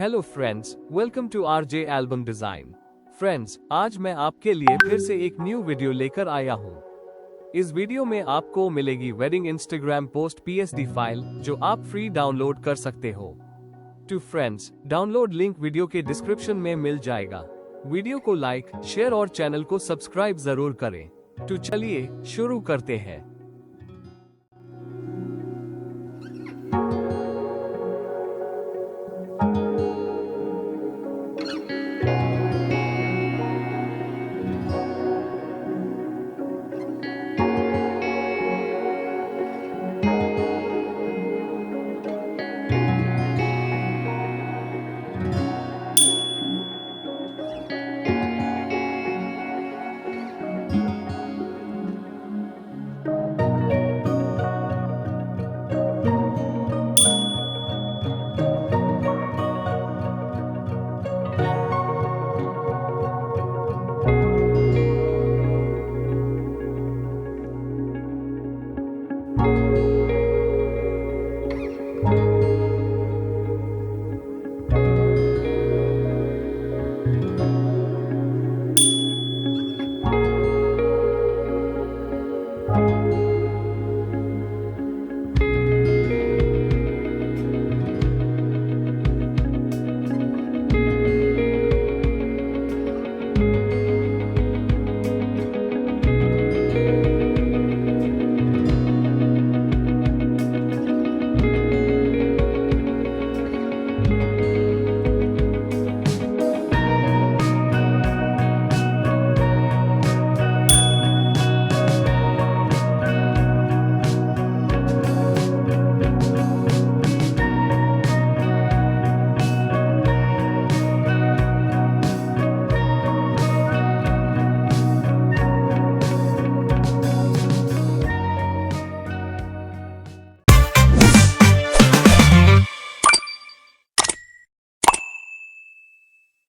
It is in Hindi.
Hello friends, welcome to RJ album design. Friends, आज मैं आपके लिए फिर से एक न्यू वीडियो लेकर आया हूँ। इस वीडियो में आपको मिलेगी wedding Instagram post PSD file जो आप फ्री डाउनलोड कर सकते हो। To friends, download link video के डिस्क्रिप्शन में मिल जाएगा। वीडियो को लाइक, शेयर और चैनल को सब्सक्राइब जरूर करें। तो चलिए शुरू करते हैं।